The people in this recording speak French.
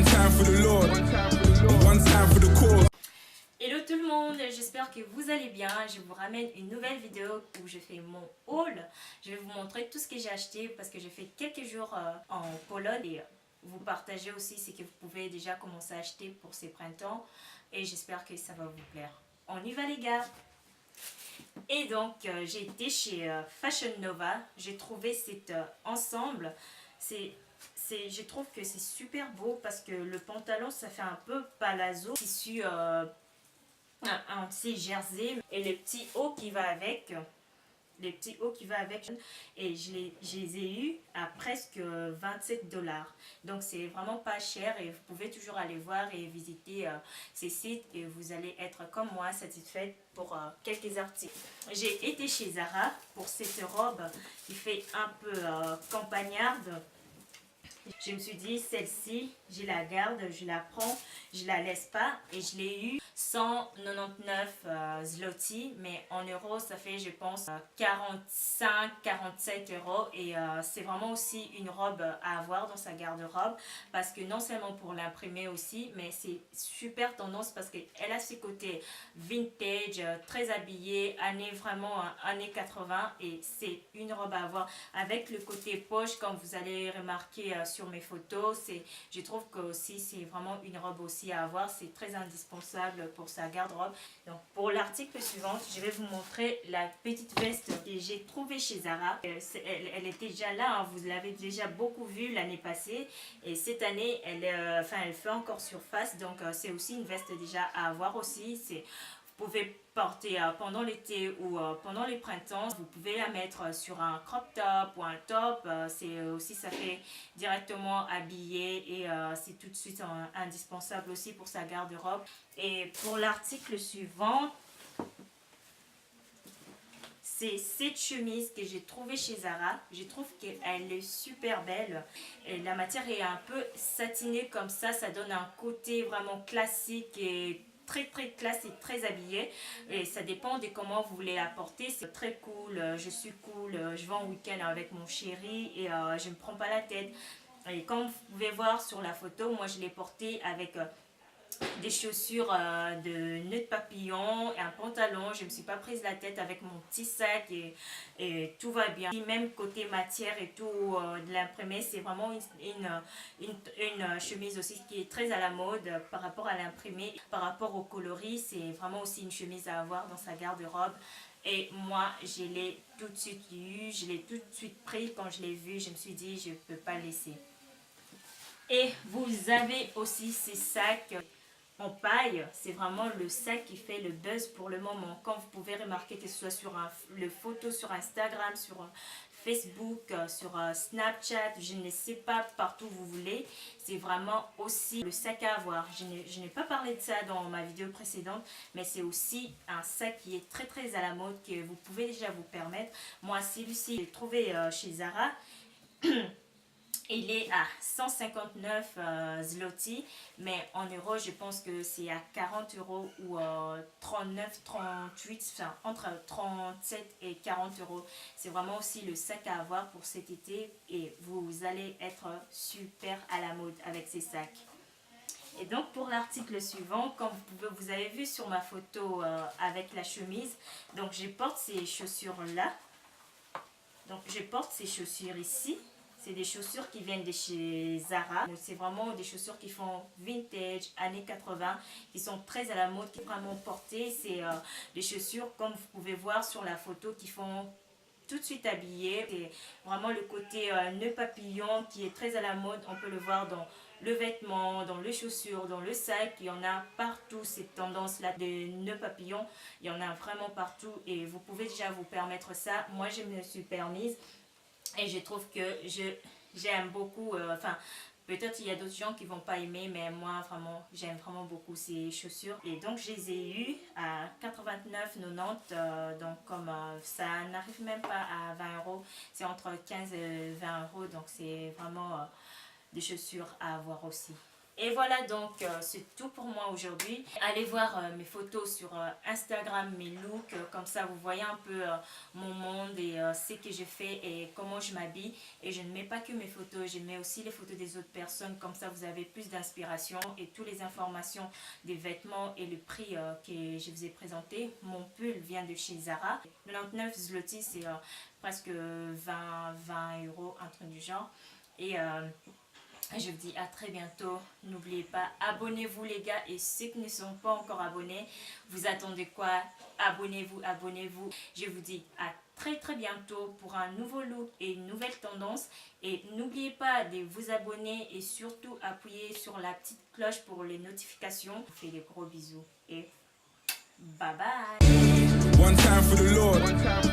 One time for the Lord, one time for the cause. Hello tout le monde, j'espère que vous allez bien. Je vous ramène une nouvelle vidéo où je fais mon haul. Je vais vous montrer tout ce que j'ai acheté parce que j'ai fait quelques jours en Pologne et vous partager aussi ce que vous pouvez déjà commencer à acheter pour ces printemps et j'espère que ça va vous plaire. On y va les gars. Et donc j'ai été chez Fashion Nova, j'ai trouvé cet ensemble. Je trouve que c'est super beau parce que le pantalon ça fait un peu palazzo, tissu un petit jersey et le petit haut qui va avec. Les petits hauts qui va avec et je les ai eu à presque 27 $. Donc c'est vraiment pas cher et vous pouvez toujours aller voir et visiter ces sites et vous allez être comme moi satisfaite pour quelques articles. J'ai été chez Zara pour cette robe qui fait un peu campagnarde. Je me suis dit, celle-ci, je la garde, je la prends, je la laisse pas et je l'ai eu 199 zloty, mais en euros, ça fait, je pense, 45-47 € et c'est vraiment aussi une robe à avoir dans sa garde-robe parce que non seulement pour l'imprimer aussi, mais c'est super tendance parce qu'elle a ce côté vintage, très habillée, vraiment années 80 et c'est une robe à avoir avec le côté poche comme vous allez remarquer sur mes photos. Je trouve que aussi c'est vraiment une robe aussi à avoir, c'est très indispensable pour sa garde-robe. Donc pour l'article suivant, je vais vous montrer la petite veste que j'ai trouvée chez Zara. Elle était déjà là, hein, vous l'avez déjà beaucoup vue l'année passée et cette année elle fait encore surface, donc c'est aussi une veste déjà à avoir aussi. Vous pouvez porter pendant l'été ou pendant les printemps. Vous pouvez la mettre sur un crop top ou un top. Ça fait directement habillé et c'est tout de suite indispensable aussi pour sa garde-robe. Et pour l'article suivant, c'est cette chemise que j'ai trouvée chez Zara. Je trouve qu'elle est super belle. Et la matière est un peu satinée comme ça donne un côté vraiment classique et très classe et très habillé et ça dépend de comment vous voulez la porter. C'est très cool, je suis cool, je vais en week-end avec mon chéri et je ne me prends pas la tête. Et comme vous pouvez voir sur la photo, moi je l'ai portée avec des chaussures de nœud de papillon et un pantalon. Je ne me suis pas prise la tête avec mon petit sac et tout va bien. Même côté matière et tout de l'imprimé, c'est vraiment une chemise aussi qui est très à la mode par rapport à l'imprimé. Par rapport au coloris, c'est vraiment aussi une chemise à avoir dans sa garde-robe. Et moi, je l'ai tout de suite eu, je l'ai tout de suite pris quand je l'ai vu. Je me suis dit, je ne peux pas le laisser. Et vous avez aussi ces sacs en paille, c'est vraiment le sac qui fait le buzz pour le moment. Quand vous pouvez remarquer que ce soit sur le photo sur Instagram, sur Facebook, sur Snapchat, je ne sais pas, partout où vous voulez, c'est vraiment aussi le sac à avoir. Je n'ai pas parlé de ça dans ma vidéo précédente, mais c'est aussi un sac qui est très à la mode que vous pouvez déjà vous permettre. Moi, celui-ci, je l'ai trouvé chez Zara. Il est à 159 zloty, mais en euros, je pense que c'est à 40 € ou 39, 38, enfin entre 37 et 40 €. C'est vraiment aussi le sac à avoir pour cet été et vous allez être super à la mode avec ces sacs. Et donc pour l'article suivant, comme vous avez vu sur ma photo avec la chemise, donc je porte ces chaussures là. Donc je porte ces chaussures ici. C'est des chaussures qui viennent de chez Zara. C'est vraiment des chaussures qui font vintage, années 80, qui sont très à la mode, qui sont vraiment portées. C'est des chaussures, comme vous pouvez voir sur la photo, qui font tout de suite habillées. C'est vraiment le côté nœud papillon qui est très à la mode. On peut le voir dans le vêtement, dans les chaussures, dans le sac. Il y en a partout, cette tendance-là de nœud papillon. Il y en a vraiment partout et vous pouvez déjà vous permettre ça. Moi, je me suis permise. Et je trouve que j'aime beaucoup, peut-être il y a d'autres gens qui vont pas aimer, mais moi vraiment, j'aime vraiment beaucoup ces chaussures. Et donc je les ai eues à 89,90 donc comme ça n'arrive même pas à 20 €, c'est entre 15 et 20 €, donc c'est vraiment des chaussures à avoir aussi. Et voilà, donc c'est tout pour moi aujourd'hui. Allez voir mes photos sur Instagram, mes looks, comme ça vous voyez un peu mon monde et ce que je fais et comment je m'habille. Et je ne mets pas que mes photos, je mets aussi les photos des autres personnes, comme ça vous avez plus d'inspiration et toutes les informations des vêtements et le prix que je vous ai présenté. Mon pull vient de chez Zara. 99 zloty, c'est presque 20 euros, un truc du genre. Et je vous dis à très bientôt. N'oubliez pas, abonnez-vous les gars. Et ceux qui ne sont pas encore abonnés, vous attendez quoi? Abonnez-vous, abonnez-vous. Je vous dis à très bientôt pour un nouveau look et une nouvelle tendance. Et n'oubliez pas de vous abonner et surtout appuyer sur la petite cloche pour les notifications. Je vous fais des gros bisous et bye bye. One time for the Lord.